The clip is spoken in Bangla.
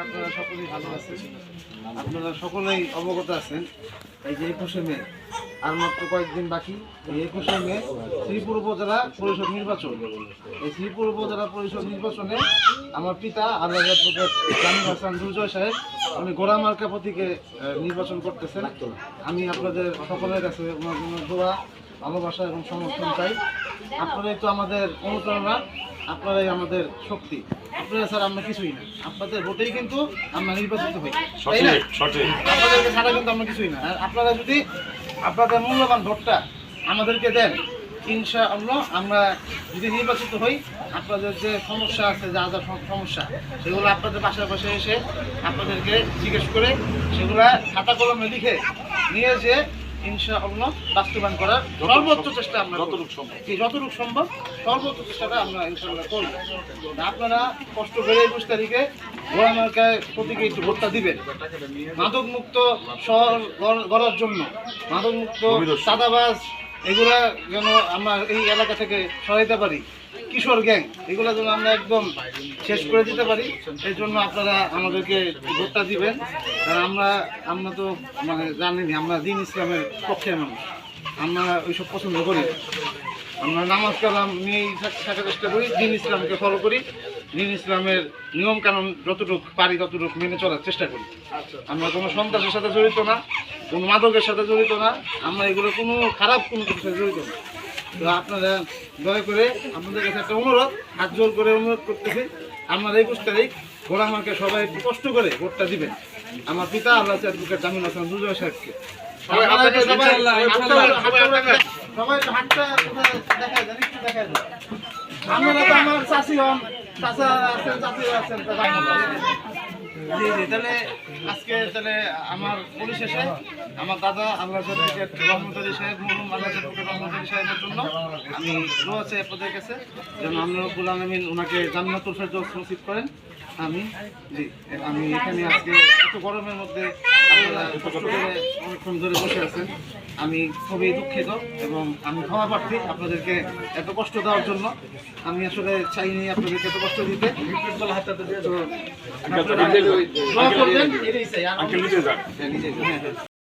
আপনারা সকলেই ভালো আছেন। আপনারা সকলেই অবগত আছেন এই যে 21শে মে আর মাত্র কয়েকদিন বাকি। এই 21শে মে শ্রীপুর উপজেলা পরিষদ নির্বাচন। এই শ্রীপুর উপজেলা পরিষদ নির্বাচনে আমার পিতা আল্লাহ অ্যাডভোকেট জামিল হাসান দুর্জয় সাহেব উনি গোড়া মার্কা প্রতীকে নির্বাচন করতেছেন। আমি আপনাদের সকলের কাছে ওনার জন্য দোয়া, ভালোবাসা এবং সমর্থন চাই। আপনারাই তো আমাদের অনুপ্রেরণা, আপনারাই আমাদের শক্তি। আপনারা স্যার আমরা কিছুই না, আপনাদের ভোটেই কিন্তু আমরা নির্বাচিত হই, তাই না? আপনাদেরকে ছাড়া কিন্তু আমরা কিছুই না। আর আপনারা যদি আপনাদের মূল্যবান ভোটটা আমাদেরকে দেন, ইনশাআল্লাহ আমরা যদি নির্বাচিত হই, আপনাদের যে সমস্যা আছে, যা যা সমস্যা সেগুলো আপনাদের পাশাপাশি এসে আপনাদেরকে জিজ্ঞেস করে সেগুলা খাতা কলমে লিখে নিয়ে যে ইনশাআল্লাহ বাস্তবায়ন করার সর্বোচ্চ চেষ্টা আমরা যতটুকু সম্ভব সর্বোচ্চ চেষ্টাটা আমরা ইনশাআল্লাহ করব। আপনারা কষ্ট করে 21 তারিখে গোড়া মার্কায় প্রতীকে একটু ভোটটা দিবেন। মাদক মুক্ত শহর গড়ার জন্য, মাদক মুক্ত সাদাবাজ এগুলা যেন আমরা এই এলাকা থেকে সরাইতে পারি, কিশোর গ্যাং এগুলো যেন আমরা একদম শেষ করে দিতে পারি, এই জন্য আপনারা আমাদেরকে ভোটটা দিবেন। কারণ আমরা তো মানে জানিনি, আমরা দিন ইসলামের পক্ষের মানুষ, আমরা ওইসব পছন্দ করি। আমরা নামাজ কালাম নিয়েই থাকার চেষ্টা করি, দিন ইসলামকে ফলো করি, দিন ইসলামের নিয়ম কানুন যতটুকু পারি ততটুকু মেনে চলার চেষ্টা করি। আমরা কোনো সন্ত্রাসের সাথে জড়িত না, কোনো মাদকের সাথে জড়িত না, আমরা এগুলো কোনো খারাপ কোনো কিছুর সাথে জড়িত না। তো আপনারা দয়া করে আপনাদের কাছে একটা অনুরোধ, হাত জোর করে অনুরোধ করতেছি, আমার 21 তারিখ গোড়া মার্কে সবাই একটু কষ্ট করে ভোটটা দিবেন আমার পিতা আল্লাহ অ্যাডভোকেট জামিল হাসান দুর্জয় সাহেবকে। সবাই হাতটা দেখা দেন, একটু দেখা দেন। আপনারা তো আমার চাষি হন, চাষা আছেন, চাষি আছেন। জি জি, তাহলে আজকে তাহলে আমার পরিশেষে আমার দাদা আল্লাহ অ্যাডভোকেট রহমতুল্লাহ সাহেব, মরহুম আল্লাহ অ্যাডভোকেট রহমতুল্লাহ সাহেবের জন্য আমি দোয়া চাই আপনাদের কাছে যেন আল্লাহ রাব্বুল আলামিন ওনাকে জান্নাতুল ফেরদৌস নসিব করেন। আমি এখানে আজকে এত গরমের মধ্যে আপনারা কষ্ট করে অনেকক্ষণ ধরে বসে আছেন, আমি খুবই দুঃখিত এবং আমি ক্ষমা প্রার্থী আপনাদেরকে এত কষ্ট দেওয়ার জন্য। আমি আসলে চাইনি আপনাদেরকে এত কষ্ট দিতে। তো আপনারা দোয়া করবেন, এটাই চাই।